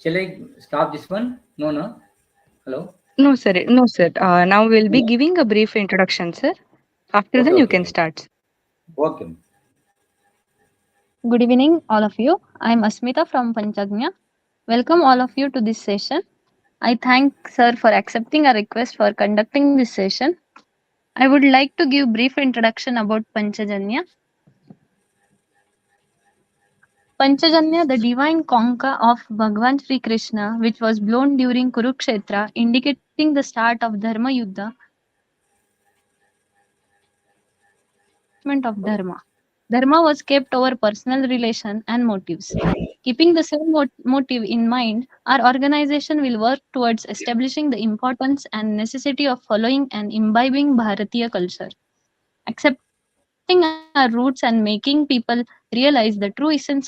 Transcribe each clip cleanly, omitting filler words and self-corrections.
Shall I stop this one? No, no. Hello? No, sir. No, sir. Now we'll be giving a brief introduction, sir. After Okay, then, you okay, can fine. start. Okay. Good evening, all of you. I am Asmita from Panchajanya. Welcome all of you to this session. I thank Sir for accepting a request for conducting this session. I would like to give brief introduction about Panchajanya. Panchajanya, the divine concha of Bhagwan Sri Krishna, which was blown during Kurukshetra, indicating the start of Dharma Yuddha, of Dharma. Dharma was kept over personal relation and motives. Keeping the same motive in mind, our organization will work towards establishing the importance and necessity of following and imbibing Bharatiya culture, accepting our roots and making people realize the true essence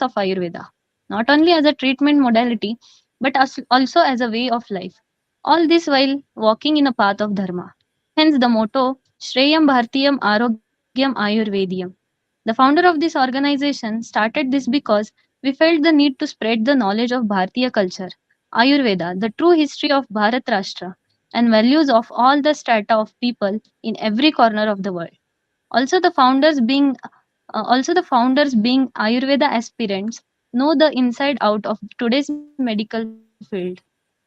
of Ayurveda, not only as a treatment modality, but also as a way of life. All this while walking in a path of Dharma. Hence the motto, Shreyam Bhartiyam Arogyam Ayurvediam. The founder of this organization started this because we felt the need to spread the knowledge of Bharatiya culture, Ayurveda, the true history of Bharat Rashtra, and values of all the strata of people in every corner of the world. Also, the founders being Ayurveda aspirants know the inside out of today's medical field.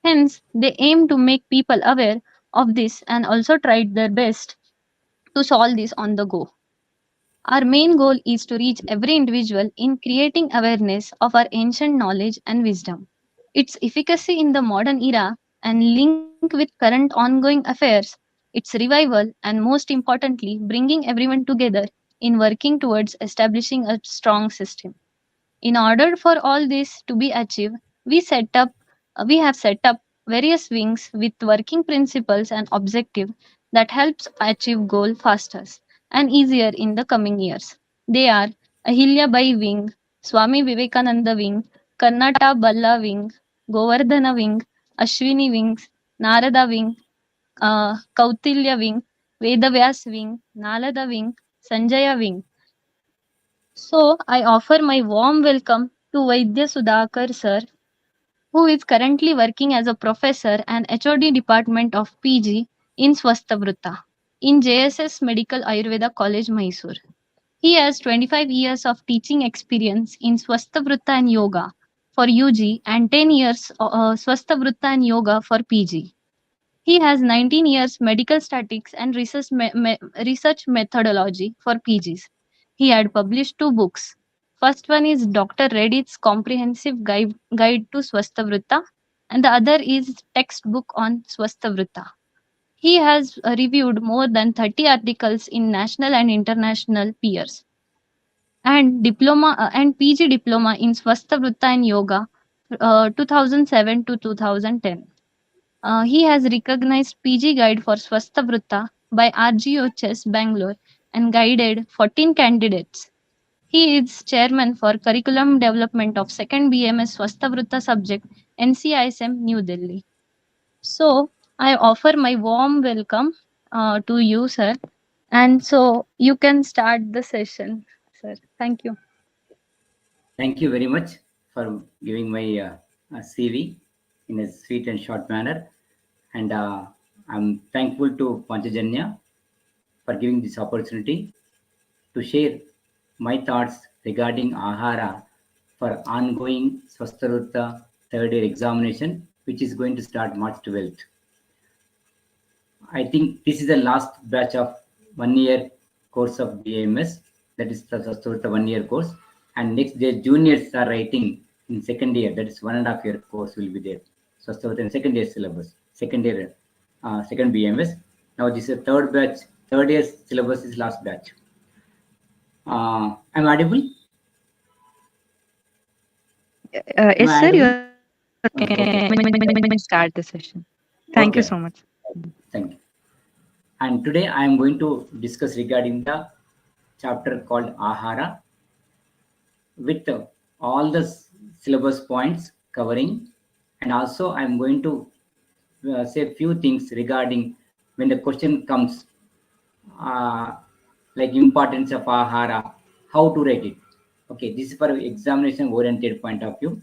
Hence, they aim to make people aware of this and also tried their best to solve this on the go. Our main goal is to reach every individual in creating awareness of our ancient knowledge and wisdom, its efficacy in the modern era, and link with current ongoing affairs, its revival, and most importantly, bringing everyone together in working towards establishing a strong system. In order for all this to be achieved, we set up we have set up various wings with working principles and objective that helps achieve goal faster and easier in the coming years. They are Ahilya Bai Wing, Swami Vivekananda Wing, Karnata Balla Wing, Govardhana Wing, Ashwini Wings, Narada Wing, Kautilya Wing, Vedavyas Wing, Nalada Wing, Sanjaya Wing. So I offer my warm welcome to Vaidya Sudhakar sir, who is currently working as a professor and HOD department of PG in Swasthavritta in JSS Medical Ayurveda College, Mysore. He has 25 years of teaching experience in Swasthavritta and Yoga for UG and 10 years Swasthavritta and Yoga for PG. He has 19 years medical statics and research methodology for PGs. He had published two books. First one is Dr. Reddy's Comprehensive Guide to Swasthavritta, and the other is Textbook on Swasthavritta. He has reviewed more than 30 articles in national and international peers and diploma and PG diploma in Swasthavritta and Yoga 2007 to 2010. He has recognized PG Guide for Swasthavritta by RGOHS Bangalore and guided 14 candidates. He is chairman for curriculum development of second BMS Swasthavritta subject NCISM New Delhi. So I offer my warm welcome to you, sir. And so you can start the session, sir. Thank you. Thank you very much for giving my CV in a sweet and short manner. And I'm thankful to Panchajanya for giving this opportunity to share my thoughts regarding Ahara for ongoing Swastharutta third year examination, which is going to start March 12th. I think this is the last batch of 1 year course of BAMS, that is the Swastharutta 1 year course. And next day, juniors are writing in second year, that is 1.5 year course will be there. Swastharutta in second year syllabus, second year, second BMS. Now this is a third batch, third year syllabus is last batch. I'm audible? Am Yes, I sir. You audible? are start the session. Thank you Okay. so much. Thank you. And today I am going to discuss regarding the chapter called Ahara with all the syllabus points covering, and also I am going to say a few things regarding when the question comes, uh, like importance of Ahara, how to write it. Okay, this is for examination oriented point of view.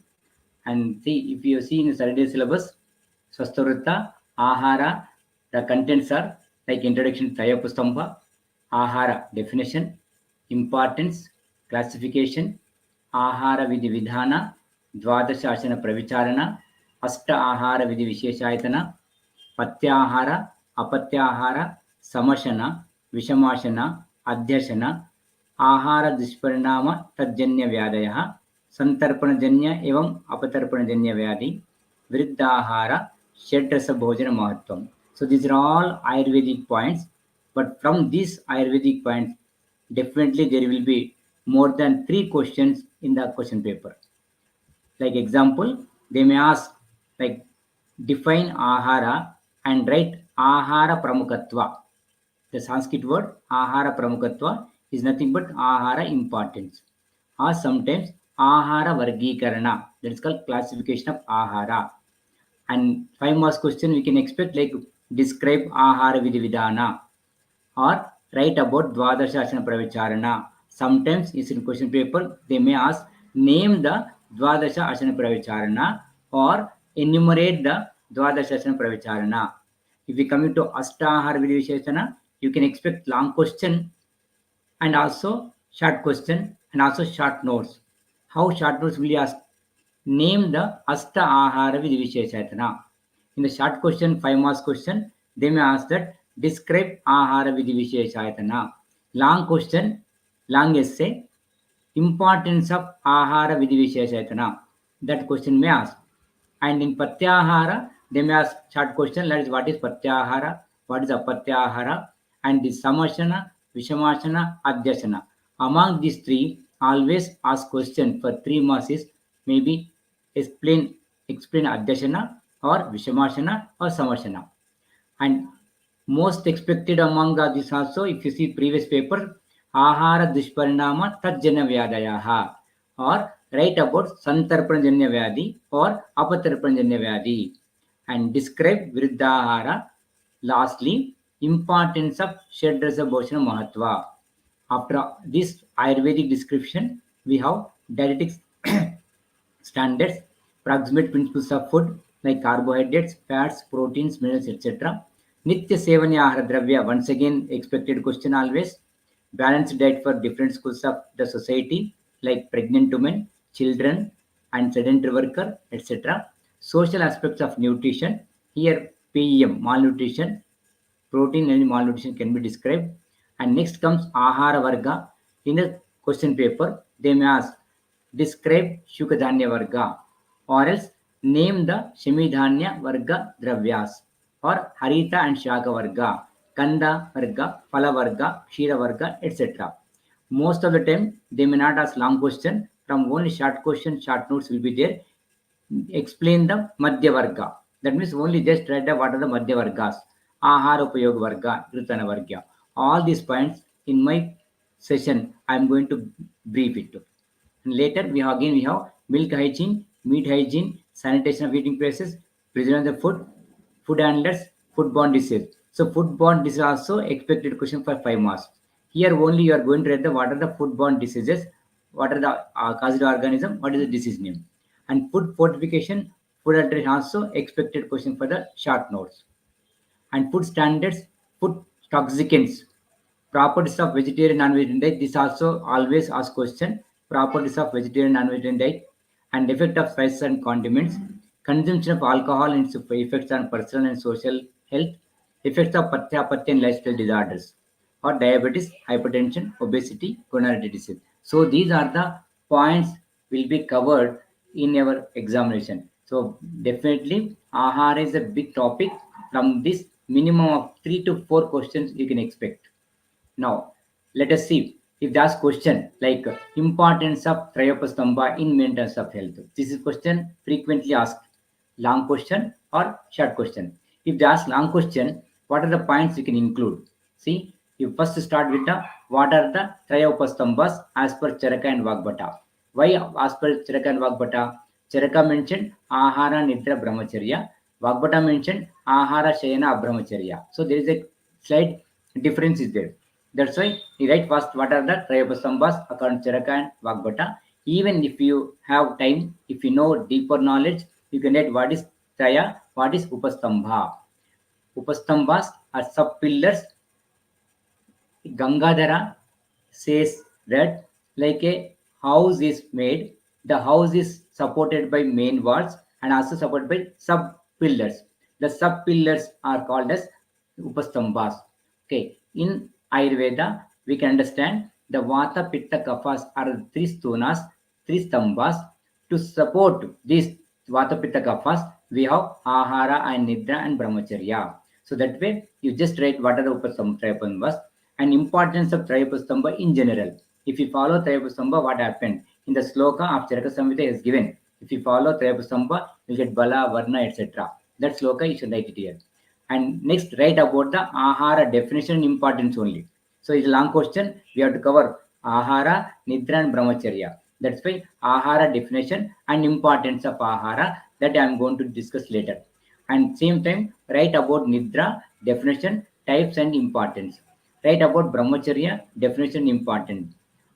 And see, if you see in the Saturday syllabus, Swasthavritta, Aahara, the contents are like introduction to Trayopasthambha, Aahara definition, importance, classification, Aahara Vidhi Vidhana, Dvadashashana Pravicharana, Asta Aahara Vidhi Visheshayatana, Pathya Apathya Samashana, Vishamashana, Adhyashana, आहार दुष्परिणाम तज्जन्य व्याधयः संतर्पणजन्य एवं अपतर्पणजन्य व्याधि वृद्धाहार षड्रस भोजन महत्वम. So these are all Ayurvedic points, but from these Ayurvedic points, definitely there will be more than 3 questions in the question paper. Like example, they may ask like define ahara and write ahara pramukhatva. The Sanskrit word ahara pramukhatva is nothing but ahara importance. Or sometimes ahara vargikarana, that is called classification of ahara. And 5 marks question we can expect like describe ahara vidhi vidhana or write about Dvadasha Asana Pravicharana. Sometimes in question paper they may ask name the Dvadasha Asana Pravicharana or enumerate the Dvadasha Asana Pravicharana. If we come into Astahara Vidivisheshana, you can expect long question and also short question and also short notes. How short notes will you ask? Name the Asta Ahara Vidivisheshatana. In the short question, 5 marks question, they may ask that describe Ahara Vidivisheshatana. Long question, long essay, importance of Ahara Vidivisheshatana. That question may ask. And in Patyahara, they may ask short question, that is what is Patyahara, what is Apatyahara, and the Samashana, Vishamashana, Adhyasana. Among these 3, always ask question for 3 marks is maybe explain Adhyasana or Vishamashana or Samashana. And most expected among these also, if you see previous paper, Ahara Dushparinama Tajjana Vyadayaha, or write about Santarpanjanya Vyadi or Apatarpanjanya Vyadi, and describe Vriddahara. Lastly, importance of Shadrasa Bhoshana Mahatva. After this Ayurvedic description, we have dietetics standards, proximate principles of food like carbohydrates, fats, proteins, minerals, etc. Nitya Sevanya Ahara Dravya, once again expected question always. Balanced diet for different schools of the society like pregnant women, children, and sedentary worker, etc. Social aspects of nutrition. Here PEM, malnutrition, protein and malnutrition can be described. And next comes Ahara Varga. In the question paper, they may ask describe Shukadhanya Varga or else name the Shemidhanya Varga Dravyas or Harita and Shaka Varga, Kanda Varga, Phala Varga, Kshira Varga, etc. Most of the time, they may not ask long question. From only short question, short notes will be there. Explain the Madhya Varga. That means only just write down what are the Madhya Vargas. Ahara Upayog Varga, Ritana Varga. All these points in my session, I am going to brief it. And later we have milk hygiene, meat hygiene, sanitation of eating places, preserving the food, food handlers, foodborne disease. So foodborne disease also expected question for 5 marks. Here only you are going to read the what are the foodborne diseases, what are the caused organism, what is the disease name. And food fortification, food alteration also expected question for the short notes. And food standards, food toxicants, properties of vegetarian non-vegetarian diet. This also always ask question. Properties of vegetarian non-vegetarian diet and effect of spices and condiments, consumption of alcohol and its effects on personal and social health, effects of Pathya and lifestyle disorders, or diabetes, hypertension, obesity, coronary disease. So these are the points will be covered in our examination. So definitely Ahara is a big topic. From this minimum of 3 to 4 questions you can expect. Now, let us see if that's question like importance of Trayopasthambha in maintenance of health. This is question frequently asked. Long question or short question. If they ask long question, what are the points you can include? See, you first start with what are the Trayopasthambhas as per Charaka and Vagbhata. Why as per Charaka and Vagbhata? Charaka mentioned Ahara Nidra Brahmacharya. Vagbhata mentioned Ahara Shayana Abramacharya. So there is a slight difference is there. That's why he write first what are the Trayopasthambhas according to Charaka and Vagbhata. Even if you have time, if you know deeper knowledge, you can read what is Traya, what is Upasthambha. Upasthambhas are sub pillars. Gangadhara says that like a house is made, the house is supported by main walls and also supported by sub pillars. The sub pillars are called as upasthambhas. Okay, in Ayurveda, we can understand the Vata, Pitta, Kaphas are the three stonas, three stambhas. To support these Vata, Pitta, Kaphas, we have Ahara and Nidra and Brahmacharya. So that way, you just write what are the Trayopasthambhas and importance of Trayopasthambha in general. If you follow Trayopasthambha, what happened? In the sloka of Charaka Samhita is given. If you follow Trayopasthambha, you get Bala, Varna, etc. That sloka you should write it here. And next, write about the Ahara definition and importance only. So it's a long question. We have to cover Ahara, Nidra and Brahmacharya. That's why Ahara definition and importance of Ahara that I am going to discuss later. And same time, write about Nidra definition, types and importance. Write about Brahmacharya definition important.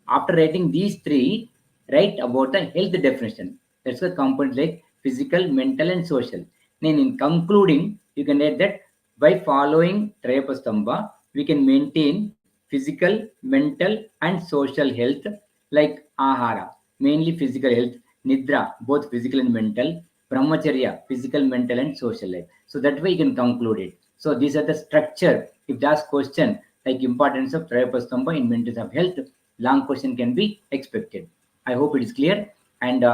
After writing these three, write about the health definition. That's a component like physical, mental, and social. Then in concluding, you can write that by following Trayopasthambha, we can maintain physical, mental, and social health like Ahara, mainly physical health, Nidra, both physical and mental, Brahmacharya, physical, mental, and social life. So that way you can conclude it. So these are the structure. If that's question like importance of Trayopasthambha in maintenance of health, long question can be expected. I hope it is clear. And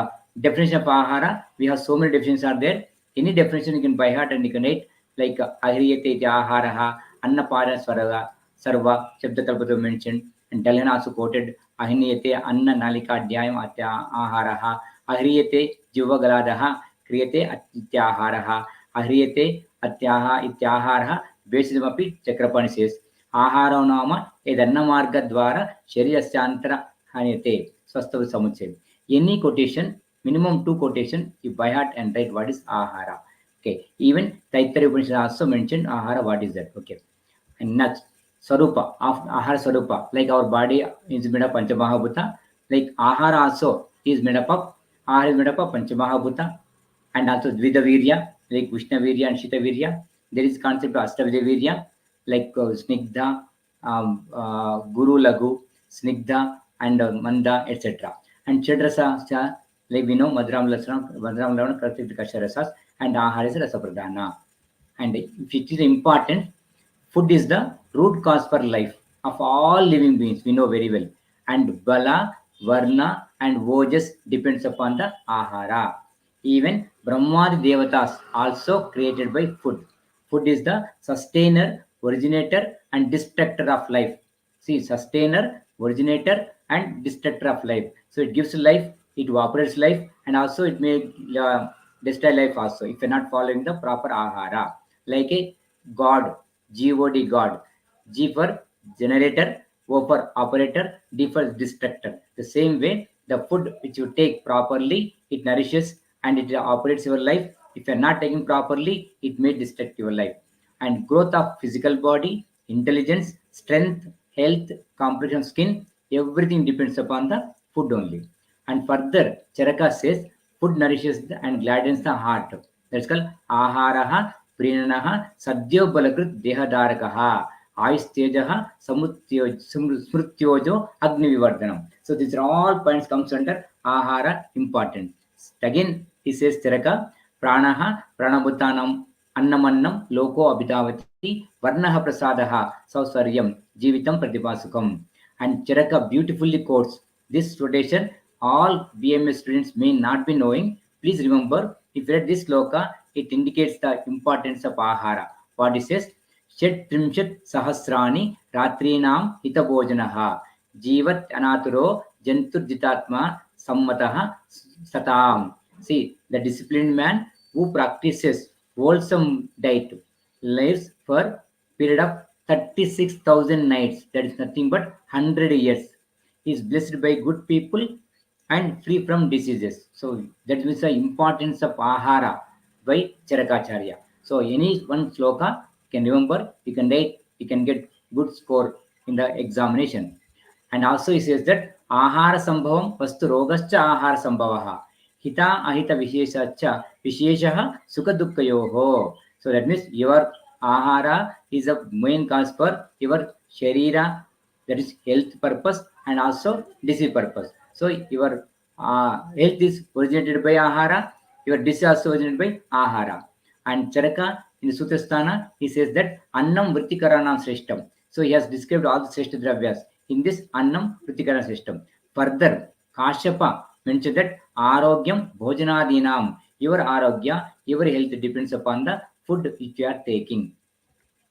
definition of Ahara, we have so many definitions are there. Any definition you can by heart and you can write like Ahriyate iti Aharaha, Annapara Swaraga, Sarva, Shabdakalpata mentioned, and Dalhan also quoted Ahiniyate Anna Nalika Dhyayam Atya Aharaha, Ahriyate Jivagaladaha, Kriyate Atyaharaha, Ahriyate Atyaha Ityaharaha, Besidamapi Chakrapani says, Ahara Nama Edanna Marga Dwara Sharirasyantra Hanete, Swasthavritta Samuchaya. Any quotation, minimum 2 quotation, you by heart and write what is Ahara. Okay, even Dietary Upanishad also mentioned Ahara, what is that? Okay, and next, Sarupa, of Ahara Sarupa, like our body is made of Panchamahabhuta, like Ahara also is made up of, Ahara is made up of Panchamahabhuta, and also Dvidavirya, like Vishnavirya and Shitavirya. There is concept of Ashtavidavirya, like Snigdha, Guru Lagu, Snigdha, and Manda, etc. And Chadrasa, like we know, Madram Lavana, Kartik Kasharasas, and Ahara is Rasa Pradhana. And if it is important, food is the root cause for life of all living beings, we know very well. And Bala, Varna, and Vojas depends upon the Ahara. Even Brahmadi Devatas also created by food. Food is the sustainer, originator, and destructor of life. See, sustainer, originator, and destructor of life. So it gives life, it evaporates life, and also it may destroy life also if you're not following the proper Ahara. Like a God, God, God. G for generator, O for operator, D for destructor. The same way, the food which you take properly, it nourishes and it operates your life. If you're not taking properly, it may destruct your life. And growth of physical body, intelligence, strength, health, complexion, skin, everything depends upon the food only. And further, Charaka says, food nourishes and gladdens the heart. That's called Aharaha, Prinanaha, Sadhyo Balakrit Dehadarakaha, Ayustejaha, Smrutyojo, Agni Vivardhanam. So these are all points comes under Ahara important. Again, he says Charaka, Pranaha, Pranabhutanam, Annamannam, Loko Abhidavati, Varnaha Prasadaha, Sausaryam, Jivitam Pratipasukam. And Charaka beautifully quotes this quotation. All BMS students may not be knowing. Please remember, if you read this sloka, it indicates the importance of Ahara. What it says? Shet Trimshat Sahasrani Ratrinam Hitabojanaha Jivat Anaturo Jantur Jitatma Sammataha Satam. See, the disciplined man who practices wholesome diet lives for period of 36,000 nights. That is nothing but 100 years. He is blessed by good people and free from diseases. So that means the importance of Ahara by Charakacharya. So any one sloka can remember, you can write, you can get good score in the examination. And also he says that आहार संभवं वस्तु रोगश्च आहार संभवः हिता अहित विशेषश्च विशेषः सुख दुःखयोः. So that means your ahara is a main cause for your sharira, that is health purpose and also disease purpose. So your health is originated by ahara, your disease also originated by ahara. And Charaka in Sutasthana, he says that annam vrittikaranam sreshtam. So he has described all the sreshta dravyas in this annam vrittikaranam sreshtam. Further, Kashyapa mentioned that arogyam bhojanadinam, your arogya, your health depends upon the food which you are taking.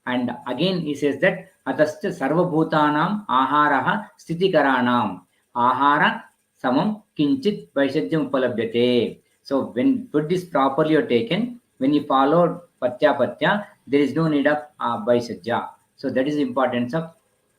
And again he says that atascha sarvabhutanam aharaha sthitikaranam ahara samam kinchit vaishajyam upalabhyate. So when food is properly taken, when you follow pathya, there is no need of vaishajya. So that is the importance of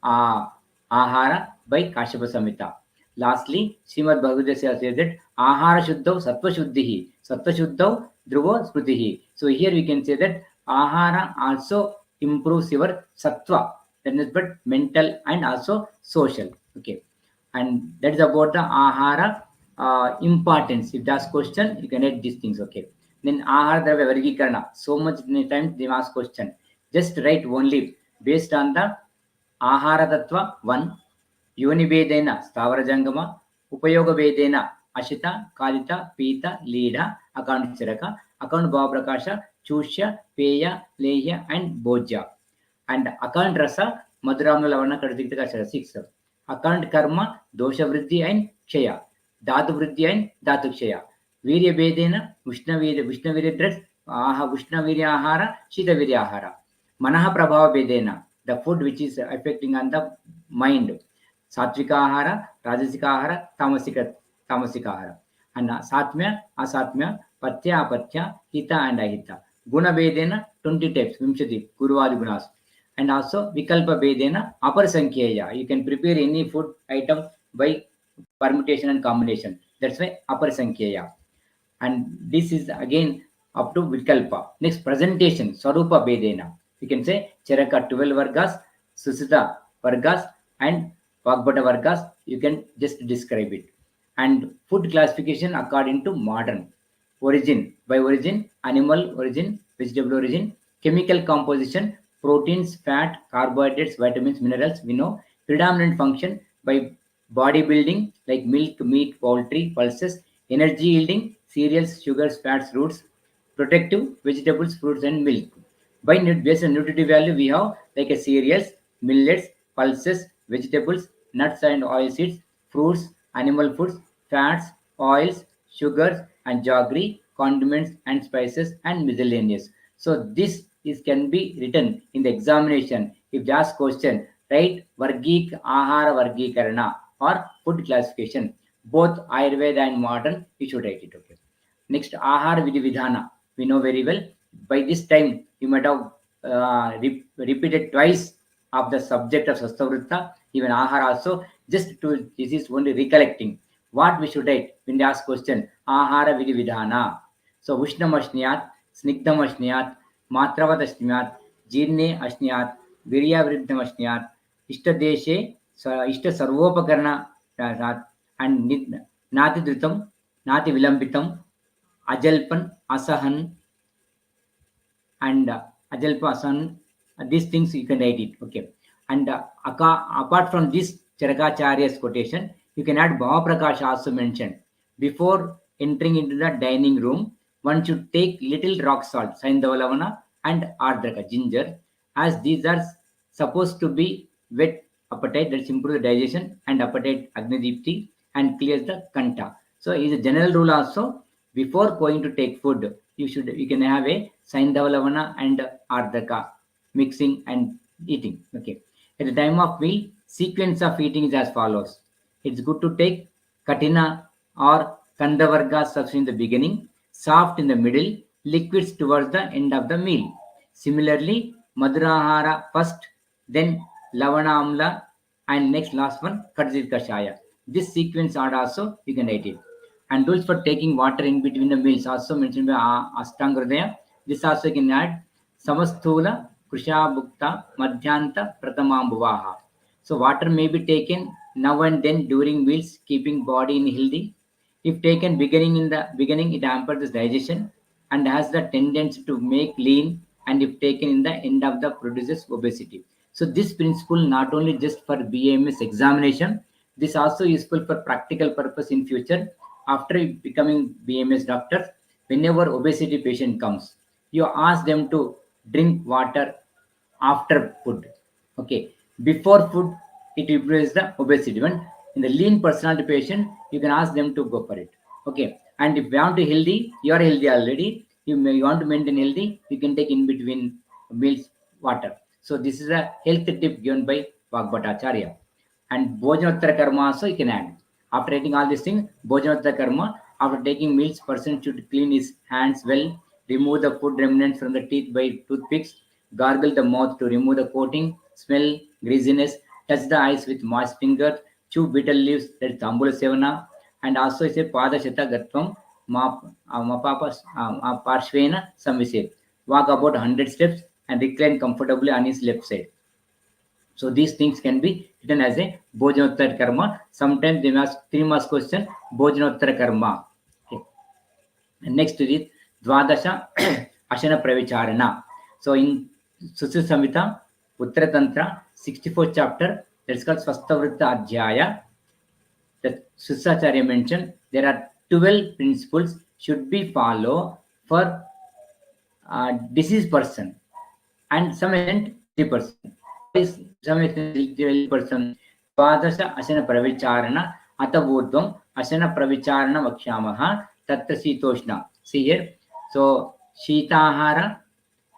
ahara by Kashyapa Samhita. Lastly, Srimad Bhagavad says that ahara shuddhav sattva shuddhihi, sattva shuddhav dhruvo smritihi. So here we can say that ahara also improves your sattva, that is but mental and also social. Okay, and that is about the ahara importance. If that's question, you can add these things. Okay, then ahara dravya vargikarana. So much times they ask question. Just write only based on the ahara tattva 1, योनिभेदेन स्थावरजंगम उपयोगभेदेन Ashit कालित पीत लीढ account चरक account Bhavprakash चूष्य पेय लेह्य and भोज्य and account रस मधुराम्ल लवण कटुतिक्त कषाय 6 account कर्म दोष वृद्धि and क्षय धातु वृद्धि and धातु क्षय वीर्य भेदेन उष्णवीर्य ड्रग्स उष्णवीर्य आहार शीतवीर्य आहार मनः प्रभाव भेदेन the food which is affecting on the mind, सात्विक आहार राजसिक आहार तामसिक आहार and सात्म्य असात्म्य पथ्य अपथ्य हित and अहित गुण भेदेन 20 types 20 गुरुवादि gunas and also vikalpa भेदेन upper संख्येय. You can prepare any food item by permutation and combination, that's why upper संख्येय. And this is again up to vikalpa. Next, presentation swarupa भेदेन, you can say Charaka 12 vargas, Susita vargas and Vagbhata vargas, you can just describe it. And food classification according to modern origin, by origin, animal origin, vegetable origin, chemical composition, proteins, fat, carbohydrates, vitamins, minerals, we know. Predominant function by bodybuilding like milk, meat, poultry, pulses, energy yielding, cereals, sugars, fats, roots, protective, vegetables, fruits and milk. By based on nutritive value, we have like a cereals, millets, pulses, vegetables, nuts and oil seeds, fruits, animal foods, fats, oils, sugars, and jaggery, condiments and spices, and miscellaneous. So this is can be written in the examination. If they ask question, write ahara vargikarana or food classification. Both Ayurveda and modern, you should write it. Okay. Next, ahara vidhi vidhana. We know very well. By this time, you might have repeated twice of the subject of Swasthavritta, even ahara also. Just to this is only recollecting what we should write when they ask question. Ahara vidhi vidhana. So Ushnam Ashniyat, Snigdham Ashniyat, Matravat Ashniyat, Jirne Ashniyat, Virya Vriddham Ashniyat, Ishta Deshe, Ishta Sarvopakarna, and Nati Dhritam, Nati Vilambitam, Ajalpan, Asahan, and Ajalpa Asahan. These things you can write it. Okay. And apart from this Charakacharya's quotation, you can add Bhava Prakash also mentioned. Before entering into the dining room, one should take little rock salt, Saindavalavana, and Ardraka, ginger, as these are supposed to be wet appetite, that improves the digestion, and appetite Agnidipti and clears the kanta. So is a general rule also, before going to take food, you can have a Saindavalavana and Ardraka mixing and eating. Okay. At the time of meal, sequence of eating is as follows. It's good to take Katina or Kandavarga substance in the beginning, soft in the middle, liquids towards the end of the meal. Similarly, Madhurahara first, then Lavana Amla, and next last one, Katzit Kashaya. This sequence order also you can write it. And rules for taking water in between the meals also mentioned by Ashtangradaya. This also you can add Samasthula, Krishabhukta, Madhyanta, Pratamambuvaha. So water may be taken now and then during meals, keeping body in healthy. If taken beginning in the beginning, it hampers the digestion and has the tendency to make lean, and if taken in the end of the produces obesity. So this principle not only just for BMS examination, this also useful for practical purpose in future. After becoming BMS doctors, whenever obesity patient comes, you ask them to drink water after food. Okay, before food, it improves the obesity. When in the lean personality patient, you can ask them to go for it. Okay, and if you want to healthy, you are healthy already. You want to maintain healthy, you can take in between meals water. So this is a health tip given by Vagbhatacharya. And Bhojanottara karma also you can add. After eating all these things, Bhojanottara karma, after taking meals, person should clean his hands well, remove the food remnants from the teeth by toothpicks, gargle the mouth to remove the coating, smell, greasiness, touch the eyes with moist fingers, chew bitter leaves, that is Tambula Sevana, and also say Pada Shata Gatvam, Mapapa Parshvena Samvise. Walk about 100 steps and recline comfortably on his left side. So these things can be written as a Bhojanottara karma. Sometimes they may ask 3 marks question, Bhojanottara karma. Okay. And next is Dvadasha Ashana Pravicharana. So in Susu Samhita, Uttara Tantra, 64th chapter, that's called Swasthavritta Adhyaya. That Susacharya mentioned, there are 12 principles should be followed for diseased person and some extent healthy person. What is some extent healthy person? Dvadasha asana pravicharana atavurdvam asana pravicharana vakshamaha tatra sitoshna. See here. So Shitahara,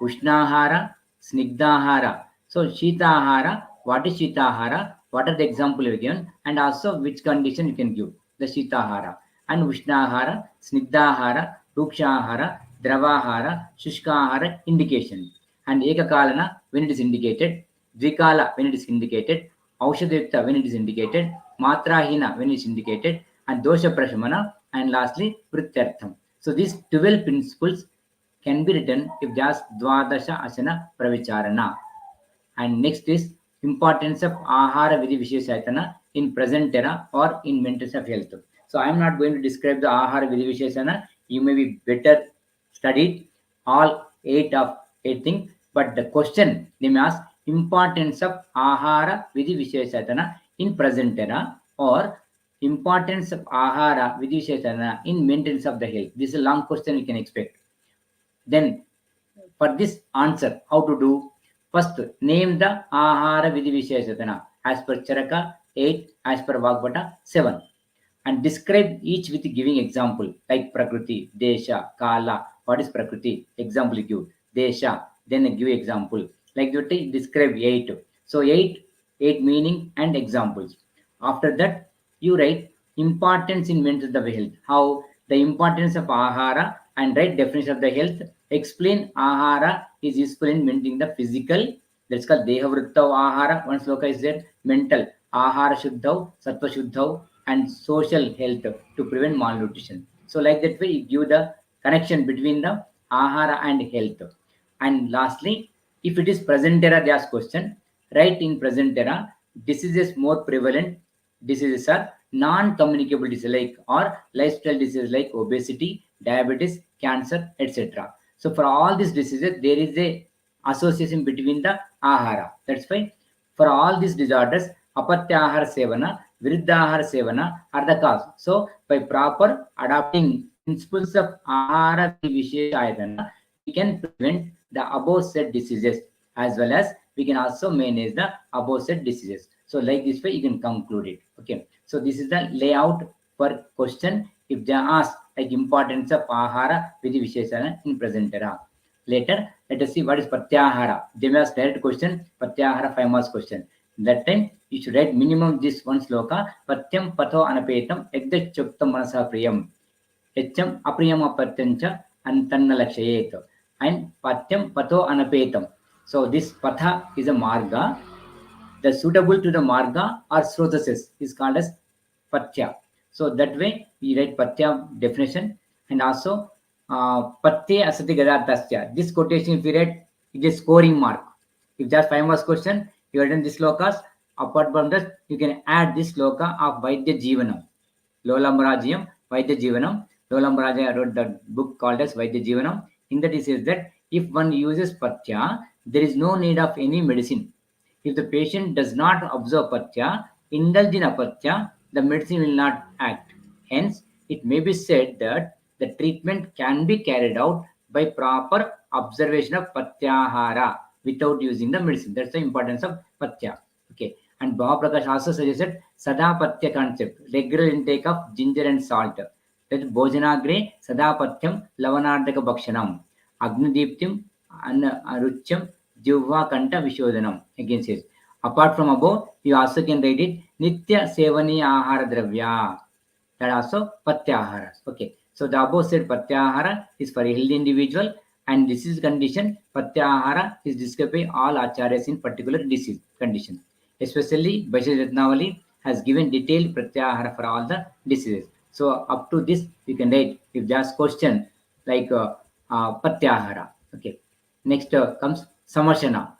Ushnahara, Snigdahara. So Shitahara, what is Shitahara? What are the example you given? And also which condition you can give? The Shitahara. And Ushnahara, Snigdahara, Rukshahara, Dravahara, Shushkahara indication. And Ekakalana when it is indicated, Dvikala when it is indicated, Aushadayukta when it is indicated, Matrahina when it is indicated, and Dosha Prashamana, and lastly Vrityartham. So these 12 principles can be written if there's Dvadasha Asana Pravicharana. And next is importance of Ahara Vidhi Visheshatana in present era or in maintenance of health. So I am not going to describe the Ahara Vidhi Visheshatana. You may be better studied all 8 things, but the question they may ask importance of Ahara Vidhi Visheshatana in present era or importance of Ahara Vidhi Visheshatana in maintenance of the health. This is a long question you can expect. Then for this answer, how to do? First, name the Ahara Vidhi Visheshatana as per Charaka 8, as per Vagbhata 7. And describe each with giving example like Prakriti, Desha, Kala. What is Prakriti? Example you give. Desha, then give example. Like that, describe 8. So 8 meaning and examples. After that, you write importance in maintenance of the health. How the importance of Ahara and write definition of the health. Explain Ahara is useful in maintaining the physical. That's called Dehavrittav Ahara. One sloka is there. Mental Ahara Shuddhav, Sattva Shuddhav, and social health to prevent malnutrition. So like that way, you give the connection between the Ahara and health. And lastly, if it is present era, they ask question. Write in present era, diseases more prevalent. Diseases are non-communicable diseases like or lifestyle diseases like obesity, diabetes, cancer, etc. So for all these diseases, there is a association between the ahara. That's why for all these disorders, apatyahara sevana, viruddhahara sevana are the cause. So by proper adopting principles of ahara visheshayatana, we can prevent the above said diseases as well as we can also manage the above said diseases. So like this way, you can conclude it. Okay. So this is the layout for question. If they ask like importance of ahara vidhi visheshana in present era. Later, let us see what is Patyahara. They may ask direct question, Patyahara 5 marks question. That time, you should write minimum this one sloka, Patyam Patho Anapetam, Ekdachuktam Manasa Priyam, Echam Apriyam Apatyancha, Antanna Lakshayet. And Patyam Patho Anapetam. So this Patha is a Marga. The suitable to the Marga or Srotases is called as Pathya. So that way, we write Pathya definition and also Pathya Asati Gadartasya. This quotation, if you read, it is scoring mark. If just 5 marks question, you written this slokas, Apart from that, you can add this sloka of Vaidya Jivanam. Lolamrajyam, Vaidya Jivanam. Lolamrajya wrote the book called as Vaidya Jivanam. In that, he says that if one uses Pathya, there is no need of any medicine. If the patient does not observe Pathya, indulge in Apatya, the medicine will not act. Hence, it may be said that the treatment can be carried out by proper observation of Patyahara without using the medicine. That's the importance of Pathya. Okay. And Bhava Prakash also suggested Sada Pathya concept, regular intake of ginger and salt. That is Bhojanagre Sada Patyam Lavanardaka Bhakshanam. Agnidiptim Arucham Jivva Kanta Vishodanam. Again says. Apart from above, you also can write it Nitya Sevani Ahara Dravya. That also Patyahara. Okay. So the above said Patyahara is for a healthy individual, and disease condition Patyahara is described by all acharyas in particular disease condition. Especially Bashir Ratnavali has given detailed Pratyahara for all the diseases. So up to this you can write if there's question like Patyahara. Okay. Next comes Samashana.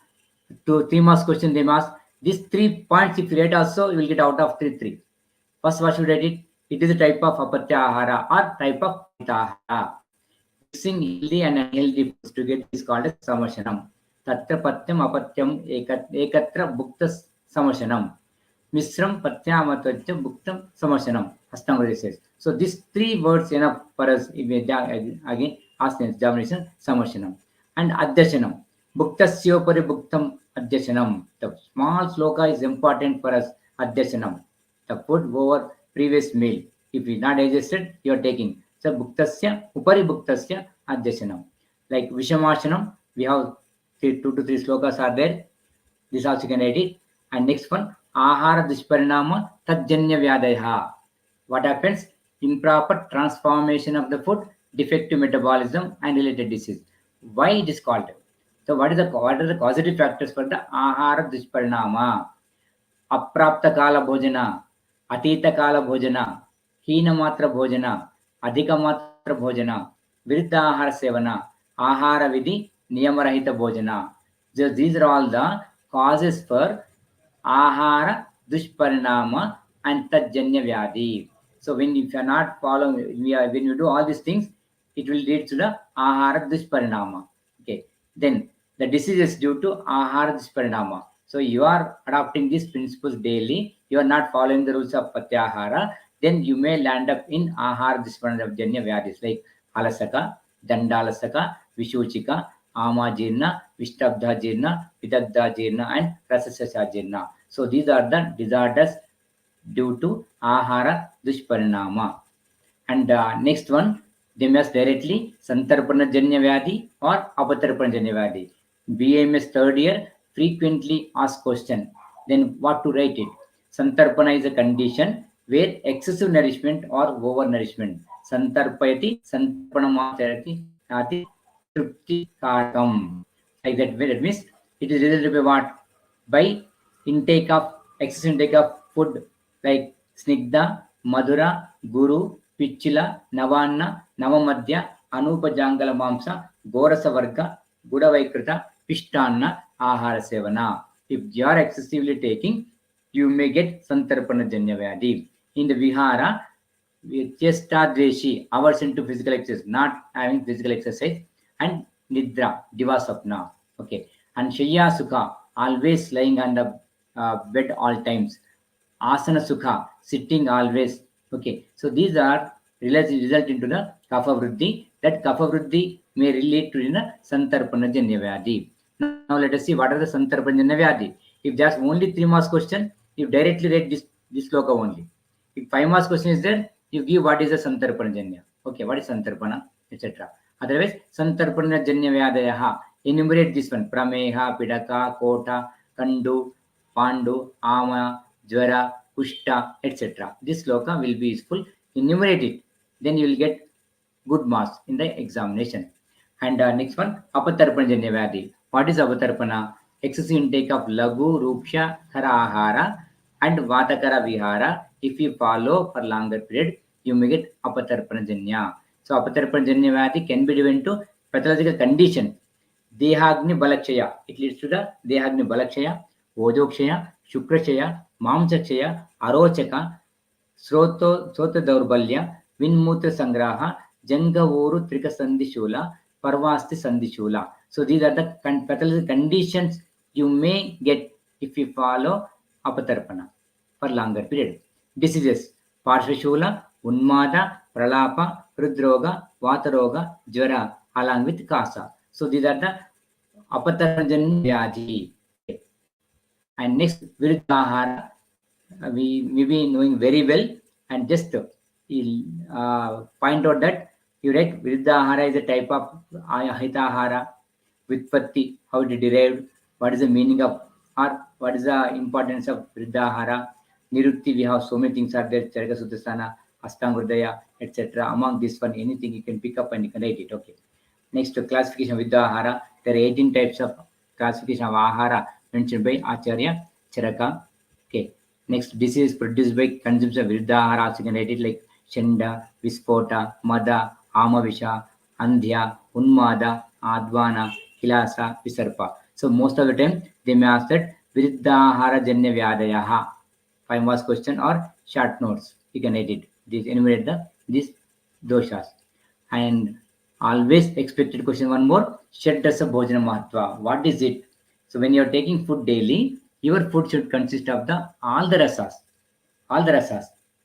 To 3 marks question they ask. These 3 points if you write also you will get out of 3. First, what should I write it? It is a type of Apatyahara or type of Pitahara. Mixing healthy and unhealthy foods together is called as Samashanam. Tatra Patyam Apatyam Ekatra Bhukta Samashanam. Misram Patyamatvacham Bhuktam Samashanam. Ashtanga says. So these 3 words enough for us if we again ask the examination Samashanam. And Adyashanam. Bhuktasyopari Bhuktam Adyashanam. The small sloka is important for us. Adyashanam. The food over previous meal. If it is not digested, you are taking. So Bhuktasya, Upari Bhuktasya Adyashanam. Like Vishamashanam, we have 2 to 3 slokas are there. This also you can write it. And next one, Ahara Dushparinama Tajanya Vyadaya. What happens? Improper transformation of the food, defective metabolism, and related disease. Why it is called? So what are the causative factors for the Ahara Dushparinama? Aprapta Kala Bhojana, Atita Kala Bhojana, Hina Matra Bhojana, Adhika Matra Bhojana, Viruddha Ahara Sevana, Ahara Vidhi, Niyamarahita Bhojana. So these are all the causes for Ahara Dushparinama and Tajanya Vyadhi. So when if you are not following, when you do all these things, it will lead to the Ahara Dushparinama. Okay. Then the disease is due to Ahara Dushparinama. So you are adopting these principles daily. You are not following the rules of Patyahara. Then you may land up in Ahara Dushparinama Vyadhis like Alasaka, Dandalasaka, Vishuchika, Amajirna, Vishtabdha Jirna, Vidagdha Jirna, and Rasasasha Jirna. So these are the disorders due to Ahara Dushparinama. And next one, they must directly Santarpana Janya Vyadhi or Apatarpana Janya Vyadhi. BAMS third year frequently asked question. Then what to write it? Santarpana is a condition where excessive nourishment or overnourishment. Santarpayati, Santarpanamati, Ati, Trupti Karakam. Like that way, that means it is resulted by what? By intake of excessive intake of food like Snigdha, Madhura, Guru, Pichila, Navanna, Navamadhya, Anupajangala Mamsa, Gorasa Varga, Gudavaikrita, Pishtanna, Ahara Sevana. If you are excessively taking, you may get Santarpana Janya Vyadhi. In the Vihara, Chesta Dveshi, aversion to physical exercise, not having physical exercise, and Nidra, Divasapna. Okay. And Shaya Sukha, always lying on the bed all times. Asana Sukha, sitting always. Okay. So these are result into the Kapha Vriddhi. That Kapha Vriddhi may relate to the Santarpana Janya Vyadhi. Now let us see what are the Santarpana Janya Vyadhi. If there's only 3 marks question, you directly write this sloka only. If 5 marks question is there, you give what is the Santarpana Janya. Okay, what is Santarpana, etc. Otherwise, Santarpana Janya Vyadayaha. Enumerate this one. Prameha, Pidaka, Kota, Kandu, Pandu, Ama, Jvara, Kushta, etc. This sloka will be useful. Enumerate it. Then you will get good marks in the examination. And next one, Apatarpana Janya Vyadhi. What is Apatarpana? Excessive intake of Lagu, Rupsha, Khara Ahara and Vatakara Vihara. If you follow for longer period, you may get Apatarpana Janya. So Apatarpana Janya Vyadhi can be given to pathological condition. Dehagni Balakshaya. It leads to the Dehagni Balakshaya, Vodokshaya, Shukrachaya, Mamchachaya, Arochaka, Srota Daurbalya, Vinmutra Sangraha, Jangavoru Trika Sandishula, Parvasti Sandishula. So these are the pathological conditions you may get if you follow Apatarpana for longer period. Diseases: Parshashula, Unmada, Pralapa, Rudroga, Vataroga, Jvara, along with Kasa. So these are the Apatarpana Vyadhi. Okay. And next, Viruddhahara, we may be knowing very well, and just find out that you write Viruddhahara is a type of Hitahara, Vitpatti, how it is derived, what is the meaning of, or what is the importance of Viruddhahara. Nirutti, we have so many things are there, Charaka Suddhasana, Astangurdaya, etc. Among this one, anything you can pick up and you can write it. Okay. Next, classification of Viruddhahara. There are 18 types of classification of Ahara mentioned by Acharya Charaka. Okay. Next, disease produced by consumption of Viruddhahara, also you can write it like Shenda, Vispota, Mada, Amavisha, Andhya, Unmada, Advana, Kilasa, Visarpa. So most of the time they may ask that Viruddhahara Janya Vyadayaha. 5 marks question or short notes. You can edit. This enumerate these doshas. And always expected question one more. Shadrasa Bhojana Mahatva. What is it? So when you are taking food daily, your food should consist of all the rasas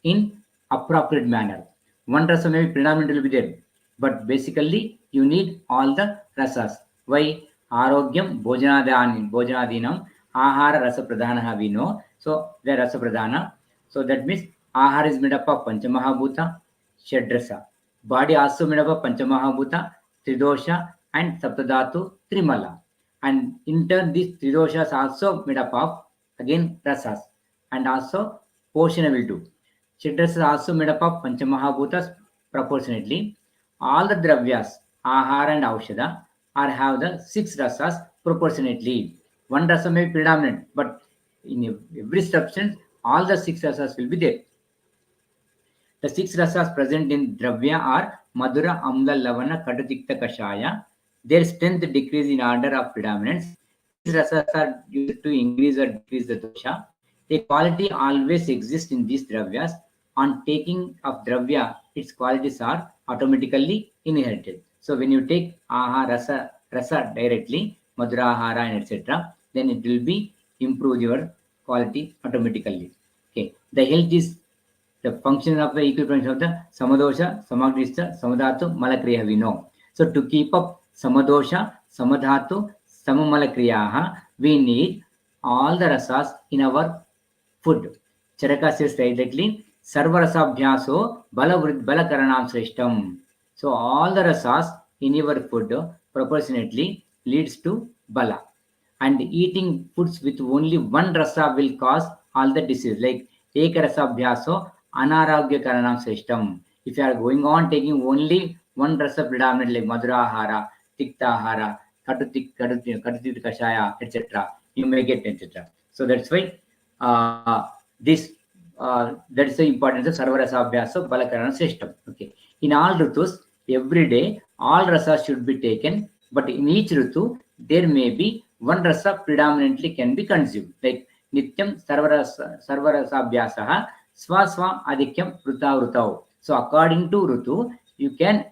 in appropriate manner. One rasa may be predominantly be there, but basically you need all the rasas. Why? Arogyam Bhojanadinam Ahara Rasa Pradhanaha we know. So the Rasa Pradhana. So that means Ahara is made up of Panchamahabhuta, Shadrasa. Body also made up of Panchamahabhuta, Tridosha, and Saptadhatu, Trimala. And in turn, these Tridoshas also made up of again rasas, and also Poshana will do. Shadrasa is also made up of Panchamahabhutas proportionately. All the Dravyas, Ahara and Aushada, are have the 6 rasas proportionately. One rasa may be predominant, but in every substance, all the 6 rasas will be there. The 6 rasas present in Dravya are Madura, Amla, Lavana, Katatikta, Kashaya. Their strength decreases in order of predominance. These rasas are used to increase or decrease the dosha. A quality always exists in these dravyas. On taking of dravya, its qualities are automatically inherited. So when you take rasa directly, madhurahara and etc., then it will be improve your quality automatically. Okay, the health is the function of the equivalence of the samadosha, samagrista, samadhatu, malakriya we know. So to keep up samadosha, samadhatu, samamalakriyaha, we need all the rasas in our food. Charaka says directly, sarvarasabhyaso balakaranam sreshtam. So all the rasas in your food proportionately leads to bala. And eating foods with only one rasa will cause all the disease, like ekarasabhyaso anaragya karanam sreshtam. If you are going on taking only one rasa predominant like madhurahara, tiktahara, katutik kashaya, etc., you may get etc. So that's why that is the importance of sarvarasabhyasa balakarana system. Okay, in all rutus, every day all rasas should be taken, but in each rutu there may be one rasa predominantly can be consumed, like nityam sarvarasabhyasaha swaswa adikyam rutau. So according to rutu, you can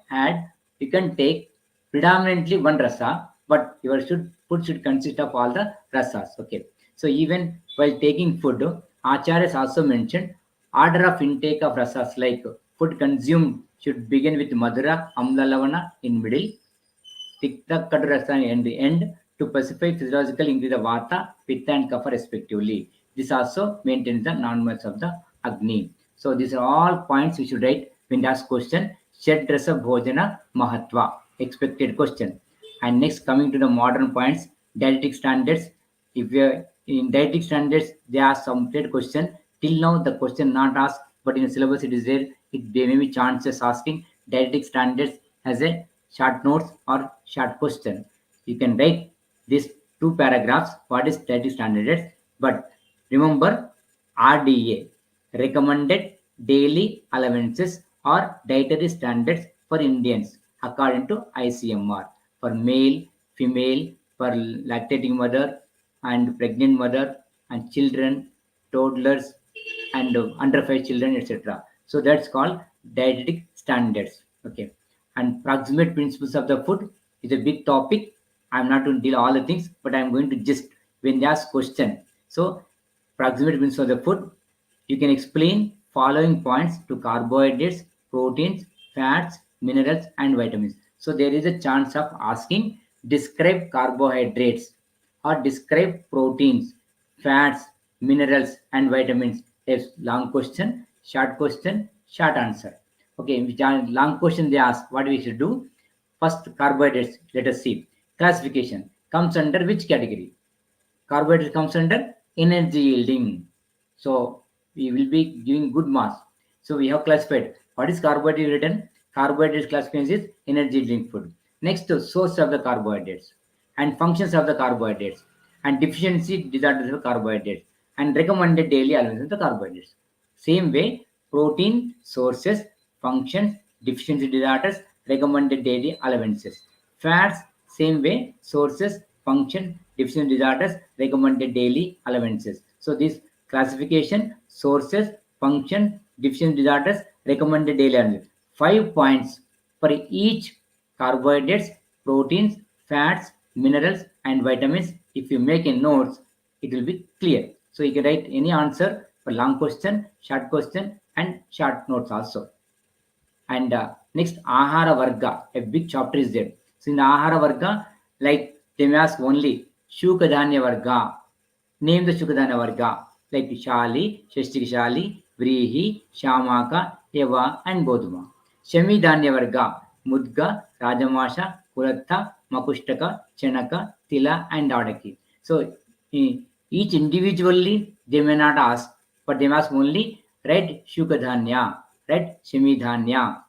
take predominantly one rasa, but your food should consist of all the rasas. Okay, so even while taking food, Acharyas also mentioned order of intake of rasas, like food consumed should begin with madhura, amla, lavana in middle, tikta, kadurasa in the end, to pacify physiological increase of vata, pitta and kapha respectively. This also maintains the non-merge of the agni. So these are all points we should write when asked question. Shadrasa Bhojana Mahatva, expected question. And next, coming to the modern points, dietetic standards. If you are in dietetic standards, there are some trade question. Till now, the question not asked, but in the syllabus it is there. There may be chances asking dietetic standards as a short notes or short question. You can write these 2 paragraphs. What is dietetic standards? But remember, RDA, recommended daily allowances or dietary standards for Indians according to ICMR, for male, female, for lactating mother and pregnant mother, and children, toddlers, and under 5 children, etc. So that's called dietetic standards. Okay. And proximate principles of the food is a big topic. I'm not going to deal all the things, but I'm going to just when they ask question. So proximate principles of the food, you can explain following points to carbohydrates, proteins, fats, minerals, and vitamins. So there is a chance of asking describe carbohydrates or describe proteins, fats, minerals, and vitamins. A long question, short answer. Okay, which are long question they ask, what we should do? First, carbohydrates, let us see. Classification comes under which category? Carbohydrate comes under energy yielding. So we will be giving good marks. So we have classified what is carbohydrate written. Carbohydrate classification is energy yielding food. Next, source of the carbohydrates and functions of the carbohydrates and deficiency disorders of carbohydrates and recommended daily allowance of the carbohydrates. Same way, protein sources, functions, deficiency disorders, recommended daily allowances. Fats, same way, sources, function, deficiency disorders, recommended daily allowances. So this classification, sources, function, deficiency disorders, recommended daily allowances. 5 points for each carbohydrates, proteins, fats, minerals, and vitamins. If you make a notes, it will be clear. So you can write any answer for long question, and short notes also. And next, Ahara Varga, a big chapter is there. So in the Ahara Varga, like they may ask only Shukadanya Varga. Name the Shukadanya Varga, like Shali, Shashtikshali, Vrihi, Shamaka, Eva, and Bodhuma. Shami Danya Varga, Mudga, Rajamasha, Kuratha, Makushtaka, Chanaka, Tila, and Dadaki. So each individually they may not ask, but they must only red Shukadanya, red Shemidhanya,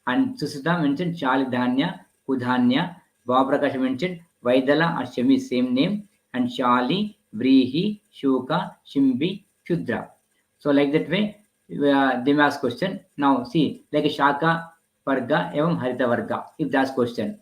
and Susita mentioned Shalidhanya, Kudhanya, Babaprakash mentioned Vaidala or Shemi, same name, and Shali, Vrihi, Shuka, Shimbi, Shudra. So like that way, they may ask question. Now see, like a Shaka Varga, Evam Harita Varga. If that's question,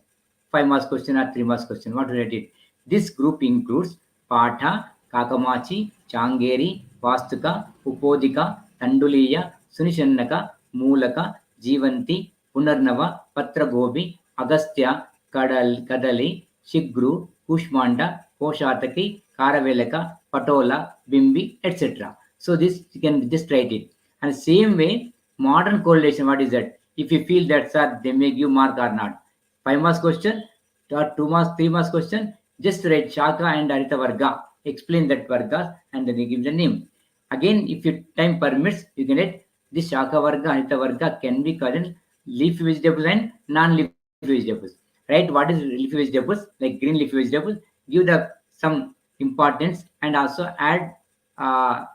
5 marks question or 3 marks question, what to write it? This group includes Patha, Kakamachi, Changeri, Vastuka, Upodika, Tanduliya, Sunishannaka, Mulaka, Jivanti, Punarnava, Patragobi, Agastya, Kadali, Shigru, Kushmanda, Poshataki, Karavelaka, Patola, Bimbi, etc. So this you can just write it. And same way, modern correlation, what is that? If you feel that, sir, they may give mark or not. 5 marks question, or 2 marks, 3 marks question, just write Shaka and Arita Varga. Explain that Vargas and then you give the name. Again, if your time permits, you can write this Shaka Varga, Arita Varga can be called leafy vegetables and non-leafy vegetables. Right? What is leafy vegetables? Like green leafy vegetables, give the some importance and also add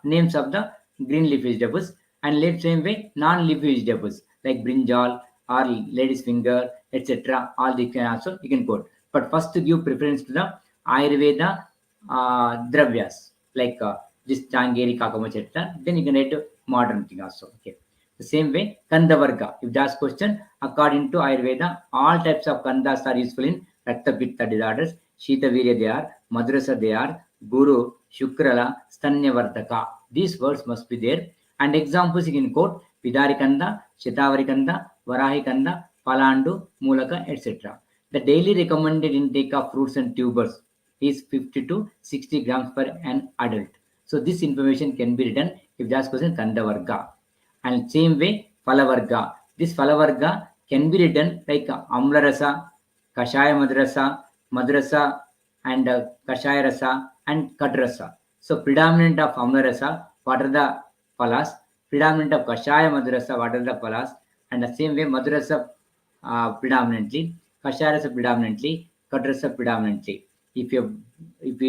names of the green leafy vegetables, and let same way non-leafy vegetables like brinjal or lady's finger, etc. All they can also you can quote. But first to give preference to the Ayurveda dravyas like this Changeri, Kakamachi, etc. Then you can write a modern thing also. Okay. The same way, Kanda Varga. If that's question, according to Ayurveda, all types of Kandas are useful in Rakta Pitta disorders. Shita Virya they are, Madrasa they are, Guru, Shukrala, Stanya Vardaka. These words must be there. And examples you can quote Vidari Kanda, Shetavari Kanda, Varahi Kanda, Palandu, Mulaka, etc. The daily recommended intake of fruits and tubers is 50 to 60 grams per an adult. So this information can be written if that's question Kanda Varga. And same way, Phalavarga. This Phalavarga can be written like Amla Rasa, Kashaya Madrasa, and Kashaya Rasa, and Kat Rasa. So predominant of Amla Rasa, what are the phalas? Predominant of Kashaya Madrasa, what are the phalas? And the same way, Madrasa predominantly, Kashaya Rasa predominantly, Kat Rasa predominantly. If you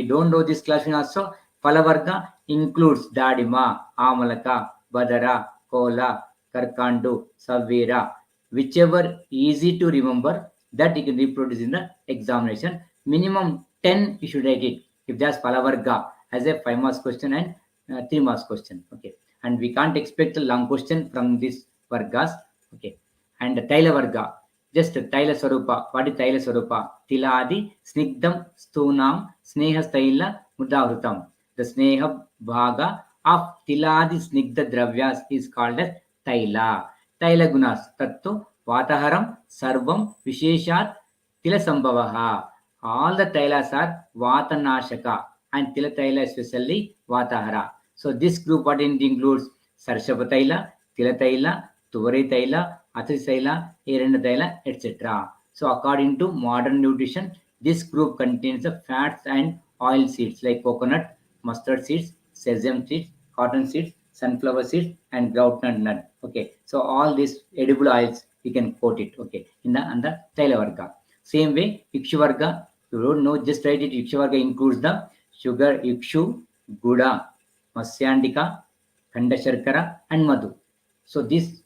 don't know this class also, Phalavarga includes Dadima, Amalaka, Badara, Kola, Karkandu, Savira, whichever easy to remember that you can reproduce in the examination. Minimum 10 you should write it. If that's Phalavarga as a 5 marks question and 3 marks question. Okay. And we can't expect a long question from these Vargas. Okay. And Taila Varga. Just Taila Swarupa. What is Taila Swarupa? Tiladi, Snigdam, Stunam, Sneha Staila, Mudavrutam. The sneha bhaga of tiladi snigdha dravyas is called as taila. Taila gunas tattu vataharam sarvam visheshat tila sambhavaha. All the tailas are vatanashaka and tila taila especially vatahara. So this group what it includes sarshapa taila, tila taila, tuvari taila, athri taila, erenda taila, etc. So according to modern nutrition, this group contains the fats and oil seeds like coconut, mustard seeds, sesame seeds, cotton seeds, sunflower seeds, and groundnut nut. Okay, so all these edible oils we can quote it. Okay, in the under Tailavarga. Same way, Ikshuvarga, you don't know, just write it. Ikshuvarga includes the sugar, Ikshu, Guda, Masyandika, Khanda Sharkara, and Madhu. So this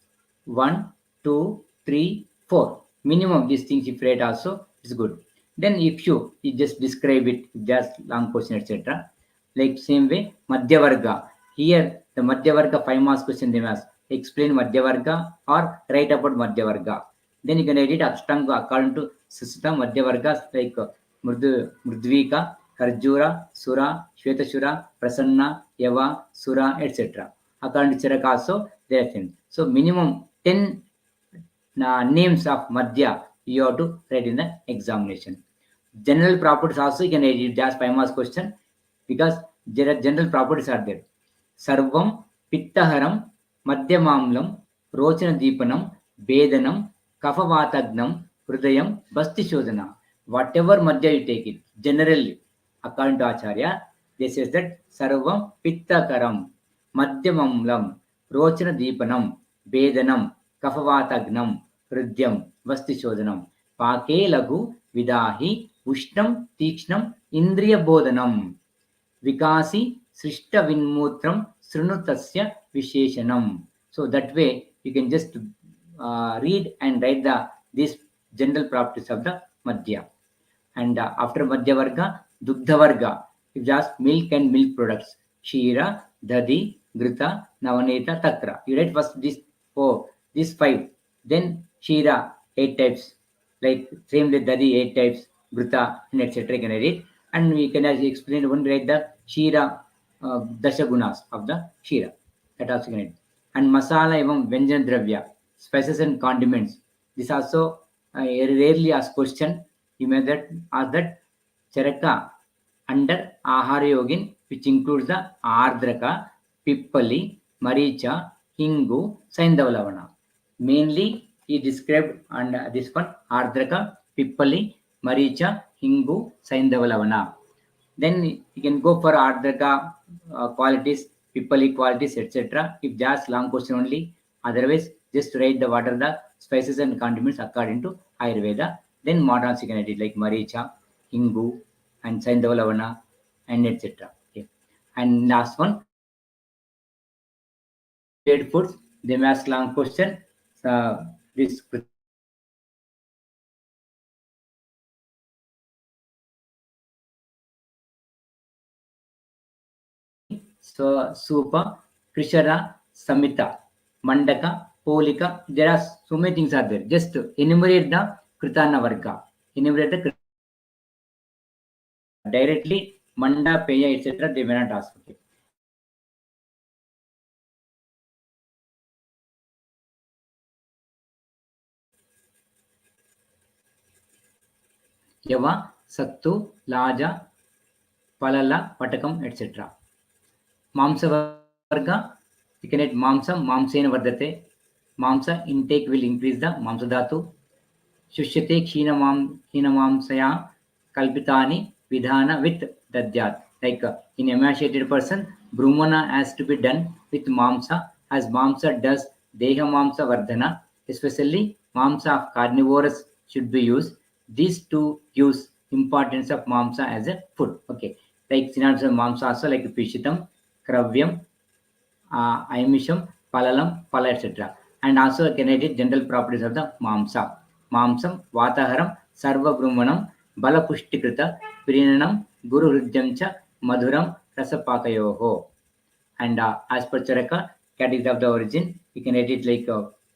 1, 2, 3, 4. Minimum these things if read also is good. Then if you just describe it, just long question, etc. Like same way, Madhyavarga. Here the Madhyavarga 5 marks question they ask. Explain Madhyavarga or write about Madhyavarga. Then you can edit Ashtanga according to system Madhyavargas like Murdvika, Karjura, Sura, Shvetashura, Prasanna, Yava, Sura, etc. According to Charak also they are same. So minimum 10 names of Madhya you have to write in the examination. General properties also you can edit just 5 marks question because there are general properties are there. Sarvam, Pittaharam, Madhyamamlam, Rochana Deepanam, Bedanam, Kafavatagnam, Hrudayam, Basti Shodhana. Whatever Madhya you take it, generally, according to Acharya, they says that Sarvam, Pittakaram, Madhyamamlam, Rochana Deepanam, Bedanam, Kafavatagnam, Hrudyam, Basti Shodhanam, Pake Lagu, Vidahi, Ushnam, Tikshnam, Indriya Bodhanam. Vikasi Srishta Vinmutram Srunutasya Visheshanam. So that way you can just read and write these general properties of the Madhya. And after Madhya Varga, Dugdha Varga, if just milk and milk products, Shira, Dadi, Grita, Navaneta, Tatra. You write first these 5. Then Shira, 8 types. Like same with Dadi, 8 types, Grita, and etc. You can read. And we can as explain one write the Shira Dashagunas of the Shira. That also can read. And Masala evam Vyanjan Dravya, spices and condiments. This also rarely asked question. You may ask that Charaka under Ahara Yogin, which includes the Ardraka, Pippali, Maricha, Hingu, Saindavalavana. Mainly, he described under this one Ardraka, Pippali, Maricha, Hingu, Saindavalavana. Then you can go for Ardraka qualities, Pippali qualities, etc. If just long question only, otherwise just write the what are the spices and condiments according to Ayurveda. Then modern you can edit like Maricha, Hingu, and Saindavalavana, and etc. Okay. And last one, prepared foods. They may ask long question. This so Supa, Krishara, Samita, Mandaka, Polika. There are so many things are there. Just enumerate the Kritana Varga. Enumerate the directly Manda, Peya, etc. They may not ask. Okay. Yava, Sattu, Laja, Palala, Patakam, etc. Mamsa Varga, you can add Mamsam, Mamsena Vardate. Mamsa intake will increase the Mamsa Dhatu. Shushyate Khinamamsaya Kalpitani Vidhana with Dadyat. Like in emaciated person, Brahmana has to be done with Mamsa as Mamsa does Deha Mamsa Vardhana. Especially Mamsa of carnivorous should be used. These two gives importance of Mamsa as a food. Okay. Like synonyms of Mamsa also like Pishitam, Kravyam, Aimisham, Palalam, Pala, etc. And also can edit general properties of the Mamsa. Mamsam, Vataharam, Sarva Brahmanam, Balapushtikrita, Pirinanam, Guru Hridyamcha, Madhuram, Rasapakayoho. And as per Charaka, category of the origin, you can edit like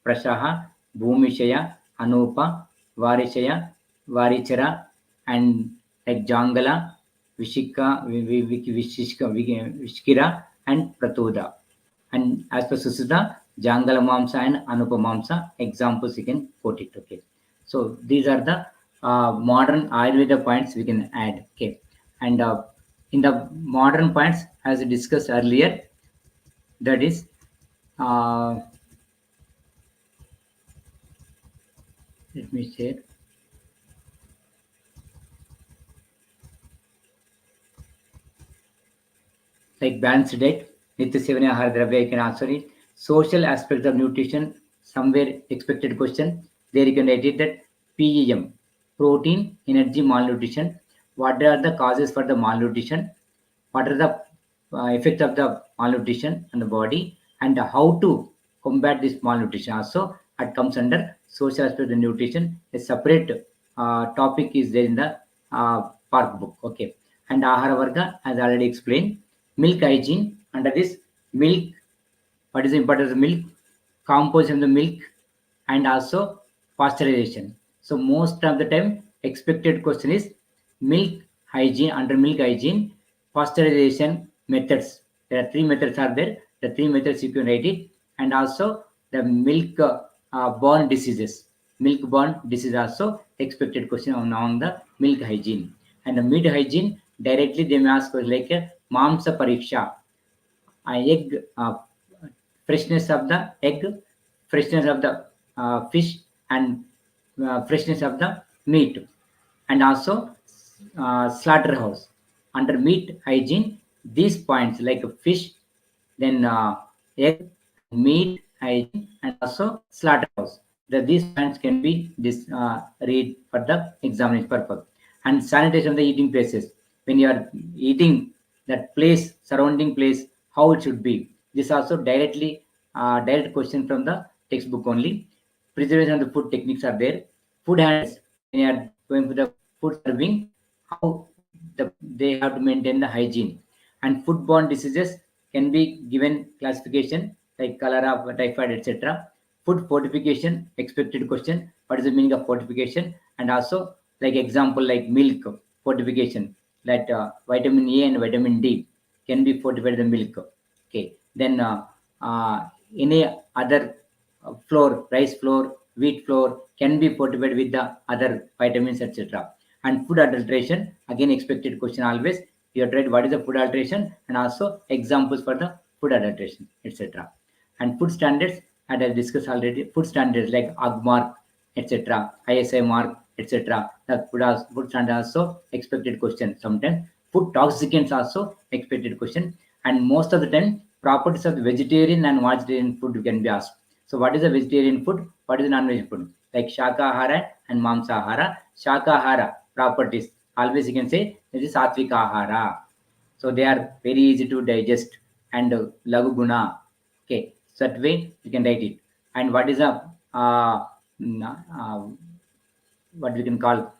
Prashaha, Bhumishaya, Anupa, Varishaya, Varichara, and like Jangala, Vishika, Vishkira, and Pratoda. And as per Susita, Jangala Mamsa and Anupamamsa, examples you can quote it. Okay. So these are the modern Ayurveda points we can add. Okay. And in the modern points, as discussed earlier, that is, let me share. Like balanced diet, Nitya Sevana Ahara Dravya, you can answer it. Social aspect of nutrition, somewhere expected question. There you can write it that PEM, protein, energy, malnutrition. What are the causes for the malnutrition? What are the effects of the malnutrition on the body, and how to combat this malnutrition? Also, it comes under social aspect of nutrition. A separate topic is there in the Park book. Okay, and Ahara Varga, as already explained, milk hygiene. Under this milk, what is the importance of milk, composition of the milk, and also pasteurization. So most of the time expected question is milk hygiene. Under milk hygiene, pasteurization methods, there are three methods are there. The three methods you can write it. And also the milk borne diseases, milk borne disease also expected question on the milk hygiene. And the meat hygiene, directly they may ask like a mamsa pariksha, egg, freshness of the egg, freshness of the fish, and freshness of the meat. And also slaughterhouse. Under meat hygiene, these points like fish, then egg, meat hygiene, and also slaughterhouse. These points can be read for the examination purpose. And sanitation of the eating places. When you are eating, that place, surrounding place, how it should be. This also direct question from the textbook only. Preservation of the food techniques are there. Food handles, when you are going for the food serving, how they have to maintain the hygiene. And foodborne diseases can be given classification like cholera, typhoid, etc. Food fortification, expected question. What is the meaning of fortification? And also like example like milk fortification, that vitamin A and vitamin D can be fortified in the milk. Okay. Then any other flour, rice flour, wheat flour can be fortified with the other vitamins, etc. And food adulteration, again expected question always. You have tried what is the food adulteration and also examples for the food adulteration, etc. And food standards, as I discussed already, food standards like AG mark, etc., ISI mark, etc. The food standard also expected question sometimes. Food toxicants also expected question. And most of the time, properties of the vegetarian and vegetarian food can be asked. So what is the vegetarian food? What is the non-vegetarian food? Like Shakahara and Mamsahara. Shakahara properties. Always you can say this is Satvika Ahara. So they are very easy to digest and Lagu Guna. Okay, so that way you can write it. And what is a what we can call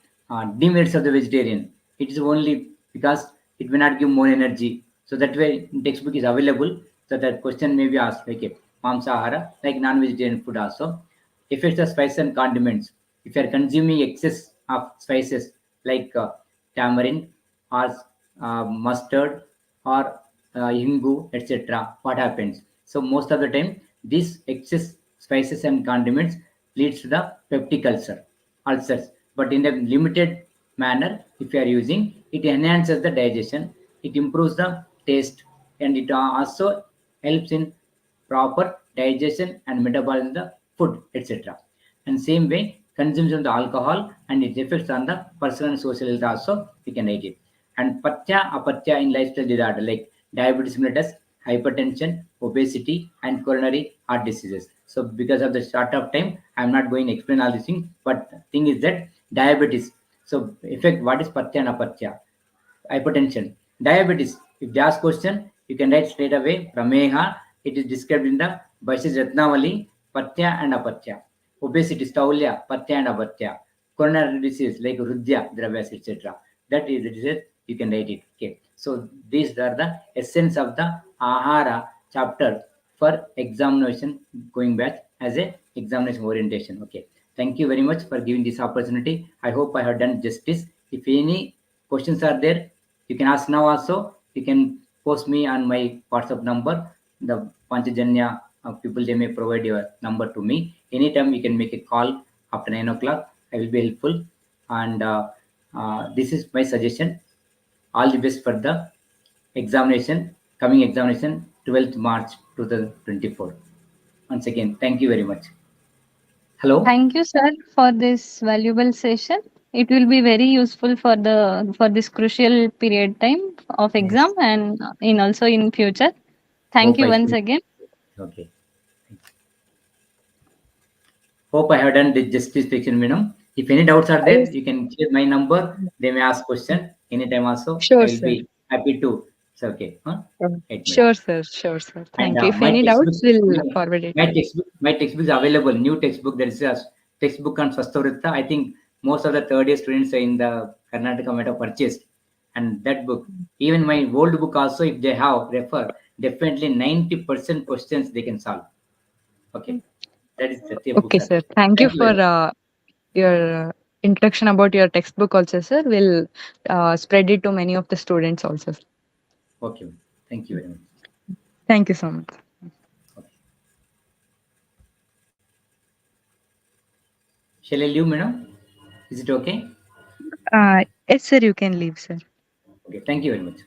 demerits of the vegetarian? It is only because it may not give more energy. So that way textbook is available. So that question may be asked like Mamsahara, like non-vegetarian food also. Effects of spices and condiments. If you are consuming excess of spices like tamarind or mustard or hingu, etc., what happens? So most of the time, these excess spices and condiments leads to the peptic ulcers. But in a limited manner, if you are using, it enhances the digestion, it improves the taste, and it also helps in proper digestion and metabolism of the food, etc. And same way, consumption of the alcohol and its effects on the personal and social health also we can write it. And Pathya, Apathya in lifestyle disorder like diabetes mellitus, hypertension, obesity, and coronary heart diseases. So because of the short of time, I'm not going to explain all these things. But thing is that diabetes. So effect, what is Pathya and Apathya? Hypertension, diabetes. If they ask question, you can write straight away Prameha. It is described in the Vaishya Ratnavali, Pathya and Apathya. Obesity, Staulya, Pathya and Apathya. Coronary disease like Rudya, Dravyas, etc. That is the disease, you can write it. Okay. So these are the essence of the Ahara chapter for examination going back as a examination orientation. Okay. Thank you very much for giving this opportunity. I hope I have done justice. If any questions are there, You can ask now also. You can post me on my WhatsApp number. The Panchajanya people, they may provide your number to me. Anytime you can make a call after 9 o'clock. I will be helpful. And this is my suggestion. All the best for the examination, coming examination, 12th March 2024. Once again, thank you very much. Hello. Thank you, sir, for this valuable session. It will be very useful for this crucial period time of Yes. exam and in also in future. Thank Hope you I once should. again. Okay. Hope I have done the justice section, madam. If any doubts are there, Yes. you can share my number. They may ask question anytime also. I Sure, will sir. be happy to. It's okay. Huh? Right, madam. Sure, sir. Sure, sir. And Thank you. If my any textbook, doubts, we'll my, forward it. my textbook is available. New textbook. There is a textbook on Swasthavritta. I think most of the third year students in the Karnataka might have purchased. And that book, even my old book also, if they have refer, definitely 90% questions they can solve. Okay, that is the books Okay, are sir. there. Thank you Thank you for very much. your introduction about your textbook also, sir. We'll spread it to many of the students also. Okay, thank you very much. Thank you so much. Okay. Shall I leave, madam? Is it okay? Yes, sir. You can leave, sir. Okay, thank you very much.